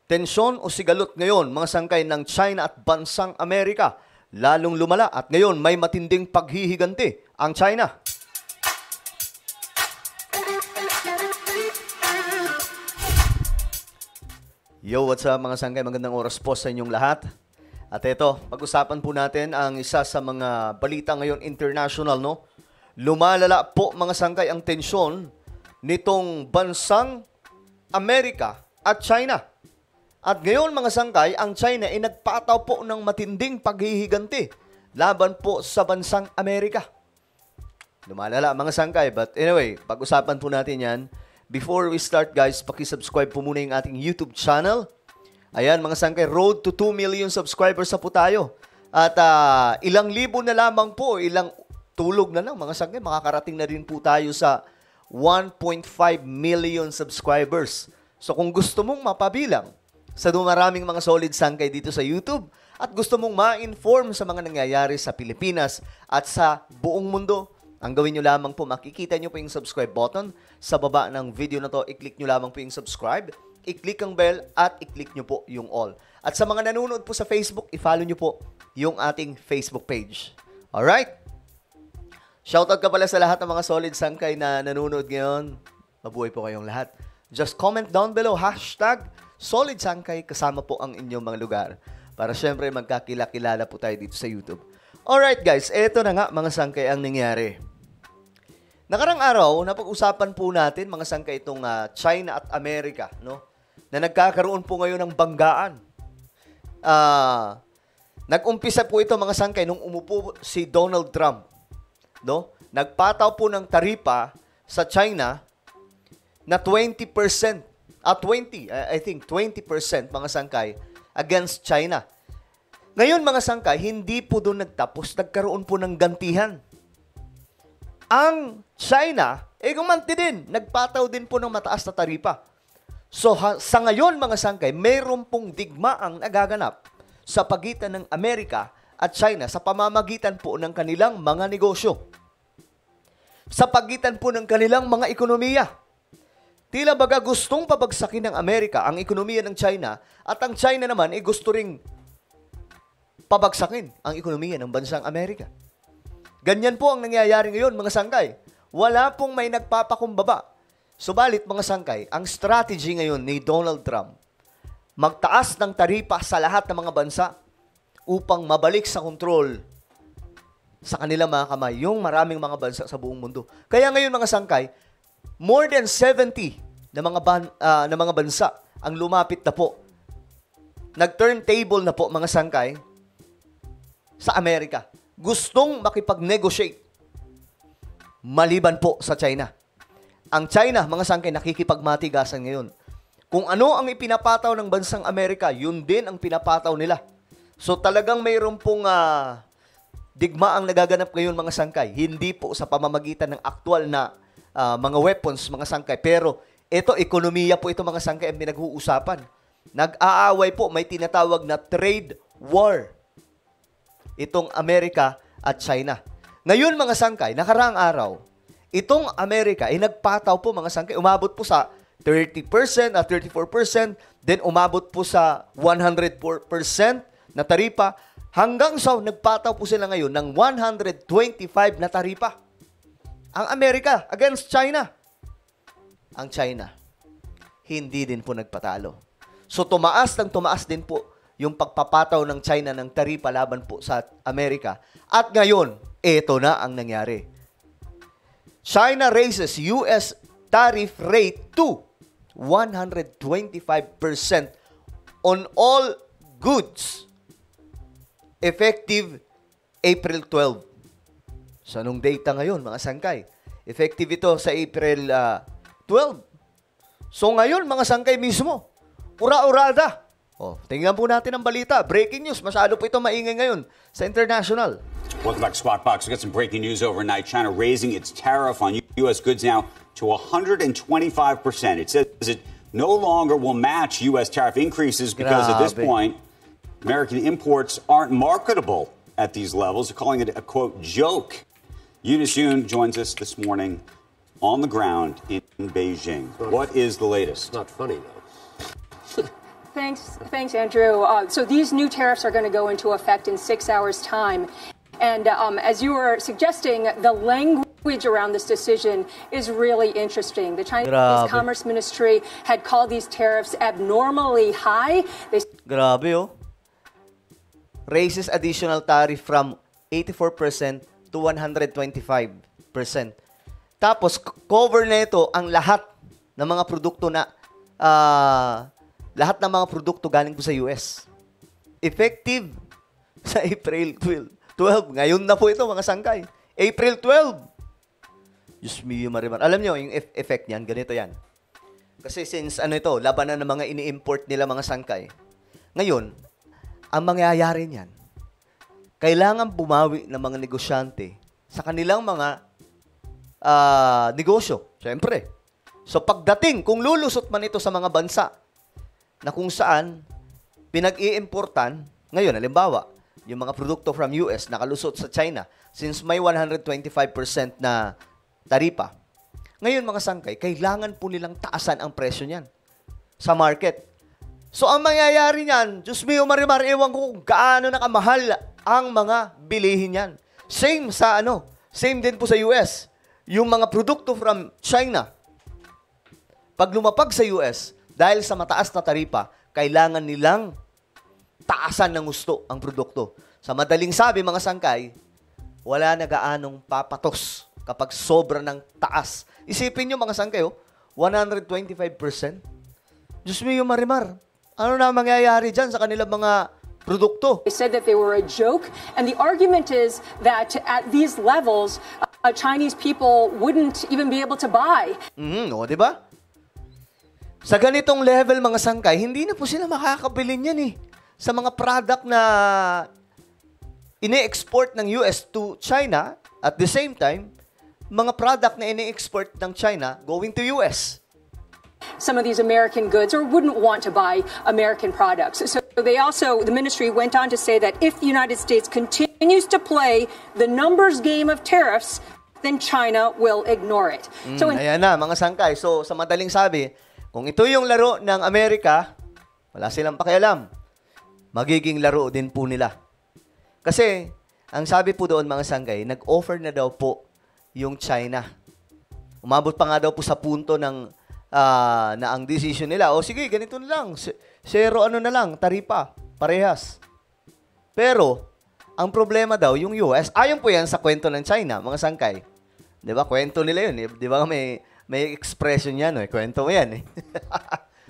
Tensyon o sigalot ngayon, mga sangkay ng China at bansang Amerika. Lalong lumala at ngayon may matinding paghihiganti ang China. Yo, what's up mga sangkay? Magandang oras po sa inyong lahat. At ito, pag-usapan po natin ang isa sa mga balita ngayon international, no? Lumalala po mga sangkay ang tensyon nitong bansang Amerika at China. At ngayon mga sangkay, ang China ay nagpataw po ng matinding paghihiganti laban po sa bansang Amerika. Lumalala mga sangkay, but anyway, pag-usapan po natin yan. Before we start guys, paki-subscribe po muna yung ating YouTube channel. Ayan mga sangkay, road to 2 million subscribers na po tayo. At ilang libo na lamang po, ilang tulog na lang mga sangkay, makakarating na rin po tayo sa 1.5 million subscribers. So kung gusto mong mapabilang sa dumaraming mga solid sangkay dito sa YouTube at gusto mong ma-inform sa mga nangyayari sa Pilipinas at sa buong mundo, ang gawin nyo lamang po, makikita nyo po yung subscribe button sa baba ng video na to. I-click nyo lamang po yung subscribe, i-click ang bell at i-click nyo po yung all. At sa mga nanonood po sa Facebook, i-follow nyo po yung ating Facebook page. Alright? Shoutout ka pala sa lahat ng mga solid sangkay na nanonood ngayon. Mabuhay po kayong lahat. Just comment down below, hashtag Solid Sangkay, kasama po ang inyong mga lugar. Para syempre magkakilala po tayo dito sa YouTube. Alright guys, eto na nga mga sangkay ang nangyari. Nakarang araw, napag-usapan po natin mga sangkay itong China at Amerika, no? Na nagkakaroon po ngayon ng banggaan. Nag-umpisa po ito mga sangkay nung umupo si Donald Trump, no? Nagpataw po ng taripa sa China na 20%. 20% mga sangkay against China. Ngayon mga sangkay, hindi po doon nagtapos, nagkaroon po ng gantihan. Ang China, gumanti din, nagpataw din po ng mataas na taripa. So sa ngayon mga sangkay, mayroon pong digmaang nagaganap sa pagitan ng Amerika at China sa pamamagitan po ng kanilang mga negosyo. Sa pagitan po ng kanilang mga ekonomiya. Tila baga gustong pabagsakin ng Amerika ang ekonomiya ng China at ang China naman ay gusto ring pabagsakin ang ekonomiya ng bansang Amerika. Ganyan po ang nangyayari ngayon mga sangkay. Wala pong may nagpapakumbaba. Subalit mga sangkay, ang strategy ngayon ni Donald Trump, magtaas ng taripa sa lahat ng mga bansa upang mabalik sa kontrol sa kanilang mga kamay yung maraming mga bansa sa buong mundo. Kaya ngayon mga sangkay, more than 70 na mga bansa ang lumapit na po. Nag-turntable na po mga sangkay sa Amerika. Gustong makipag-negotiate maliban po sa China. Ang China, mga sangkay, nakikipagmatigasan ngayon. Kung ano ang ipinapataw ng bansang Amerika, yun din ang pinapataw nila. So talagang mayroon pong digma ang nagaganap ngayon mga sangkay. Hindi po sa pamamagitan ng aktual na mga weapons, mga sangkay. Pero ito, ekonomiya po ito mga sangkay ang pinag-uusapan. Nag-aaway po, may tinatawag na trade war. Itong Amerika at China. Ngayon mga sangkay, nakaraang araw, itong Amerika ay nagpataw po mga sangkay. Umabot po sa 30% at 34%, then umabot po sa 100% na taripa, hanggang sa nagpataw po sila ngayon ng 125 na taripa. Ang Amerika against China. Ang China, hindi din po nagpatalo. So tumaas din po yung pagpapataw ng China ng taripa laban po sa Amerika. At ngayon, ito na ang nangyari. China raises US tariff rate to 125% on all goods effective April 12. So, anong data ngayon, mga sangkay? Effective ito sa April 12. So, ngayon, mga sangkay mismo, ura-urada. Tingnan po natin ang balita. Breaking news. Masyado po ito maingay ngayon sa international. Welcome back to Squawk Box. We got some breaking news overnight. China raising its tariff on U.S. goods now to 125%. It says it no longer will match U.S. tariff increases because at this point, American imports aren't marketable at these levels. They're calling it a, quote, joke. Eunice Yoon joins us this morning on the ground in Beijing. What is the latest? It's not funny, though. Thanks, Andrew. So these new tariffs are going to go into effect in 6 hours' time. And as you were suggesting, the language around this decision is really interesting. The Chinese Commerce Ministry had called these tariffs abnormally high. Grabe, oh. Raises additional tariff from 84% to 125%. Tapos, cover na ito ang lahat ng mga produkto na lahat ng mga produkto galing po sa US. Effective sa April 12. Ngayon na po ito, mga sangkay. April 12. Diyos mio, marimar. Alam nyo, yung effect niyan, ganito yan. Kasi since ito, labanan ng mga ini-import nila mga sangkay. Ngayon, ang mangyayari niyan, kailangan bumawi ng mga negosyante sa kanilang mga negosyo. Siyempre. So pagdating, kung lulusot man ito sa mga bansa na kung saan pinag-iimportan, ngayon, halimbawa, yung mga produkto from US nakalusot sa China, since may 125% na taripa, ngayon mga sangkay, kailangan po nilang taasan ang presyo niyan sa market. So ang mangyayari niyan, Diyos mio marimar, ewan ko kung gaano nakamahal ang mga bilihin niyan. Same sa same din po sa US. Yung mga produkto from China, pag lumapag sa US, dahil sa mataas na taripa, kailangan nilang taasan ng gusto ang produkto. Sa madaling sabi, mga sangkay, wala na gaanong papatos kapag sobra ng taas. Isipin nyo, mga sangkay, 125%. Diyos mio marimar, ano na mangyayari dyan sa kanilang mga produkto? They said that they were a joke, and the argument is that at these levels, Chinese people wouldn't even be able to buy. Di ba? Sa ganitong level, mga sangkay, hindi na po sila makakabili niyan sa mga product na ini-export ng US to China, at the same time, mga product na ini-export ng China going to US. Some of these American goods or wouldn't want to buy American products. So the ministry went on to say that if the United States continues to play the numbers game of tariffs, then China will ignore it. Ayan na, mga sangkay. So, sa madaling sabi, kung ito yung laro ng Amerika, wala silang pakialam. Magiging laro din po nila. Kasi, ang sabi po doon, mga sangkay, nag-offer na daw po yung China. Umabot pa nga daw po sa punto ng na ang decision nila, sige, ganito na lang. Zero na lang, taripa, parehas. Pero, ang problema daw, yung US, ayon po yan sa kwento ng China, mga sangkay. Di ba? Kwento nila yun. Di ba? May expression yan. Kwento mo yan.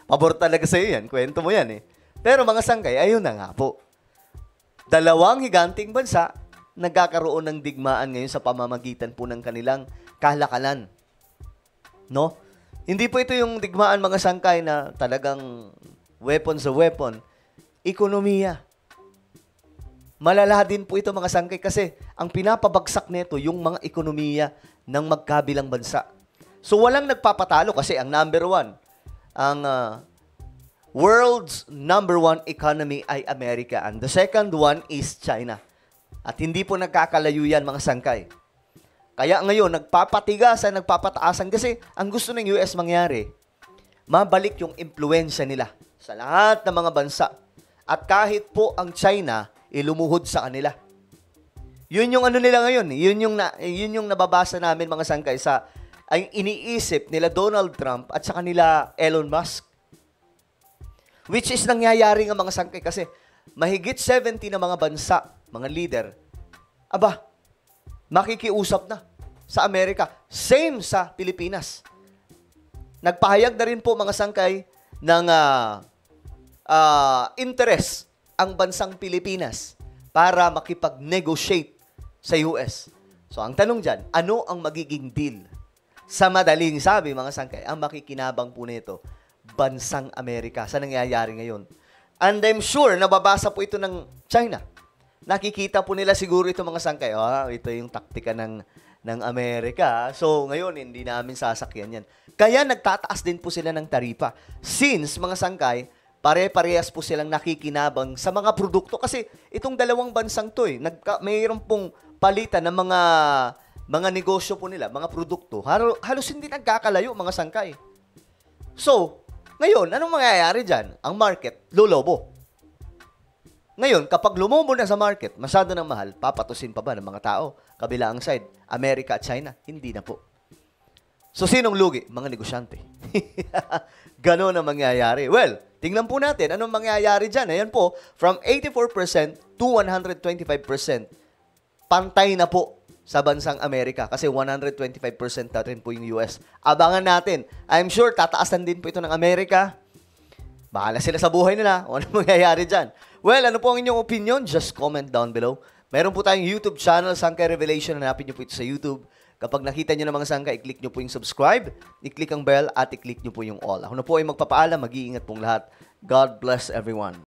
Pabor talaga sa'yo yan. Kwento mo yan. Pero mga sangkay, ayun na nga po. Dalawang higanting bansa nagkakaroon ng digmaan ngayon sa pamamagitan po ng kanilang kalakalan. No? Hindi po ito yung digmaan, mga sangkay, na talagang weapon sa weapon. Ekonomiya. Malala din po ito, mga sangkay, kasi ang pinapabagsak nito yung mga ekonomiya ng magkabilang bansa. So walang nagpapatalo kasi ang number one, ang world's number one economy ay Amerika, and the second one is China. At hindi po nagkakalayo yan, mga sangkay. Kaya ngayon, nagpapataasan kasi ang gusto ng US mangyari, mabalik yung impluensya nila sa lahat ng mga bansa. At kahit po ang China, ilumuhod sa kanila. Yun yung nila ngayon. Yun yung nababasa namin, mga sangkay, sa ang iniisip nila Donald Trump at sa kanila Elon Musk. Which is nangyayari ng mga sangkay kasi mahigit 70 na mga bansa, mga leader, makikiusap na sa Amerika. Same sa Pilipinas. Nagpahayag na rin po, mga sangkay, ng interest ang bansang Pilipinas para makipag-negotiate sa US. So, ang tanong dyan, ano ang magiging deal? Sa madaling sabi, mga sangkay, ang makikinabang po nito, bansang Amerika, sa nangyayari ngayon. And I'm sure, nababasa po ito ng China. Nakikita po nila siguro ito, mga sangkay. Ito yung taktika ng Amerika. So, ngayon, hindi namin sasakyan yan. Kaya nagtataas din po sila ng taripa. Since, mga sangkay, pare-parehas po silang nakikinabang sa mga produkto. Kasi itong dalawang bansang to, mayroon pong palitan ng mga negosyo po nila, mga produkto. Halos hindi nagkakalayo, mga sangkay. So, Ngayon, anong mangyayari dyan? Ang market, lulobo. Ngayon, kapag lumobo na sa market, masyado ng mahal, papatusin pa ba ng mga tao? Kabila ang side, Amerika at China? Hindi na po. So, sinong lugi? Mga negosyante. Ganon ang mangyayari. Well, tingnan po natin anong mangyayari dyan. Ayan po, from 84% to 125%, pantay na po sa bansang Amerika kasi 125% na rin po yung US. Abangan natin. I'm sure tataasan din po ito ng Amerika. Bahala sila sa buhay nila. Ano mangyayari dyan? Well, ano po ang inyong opinion? Just comment down below. Meron po tayong YouTube channel, Sangkay Revelation. Hanapin nyo po ito sa YouTube. Kapag nakita nyo ng mga sangkay, i-click nyo po yung subscribe, i-click ang bell, at i-click nyo po yung all. Ako na po ay magpapaalam. Mag-iingat pong lahat. God bless everyone.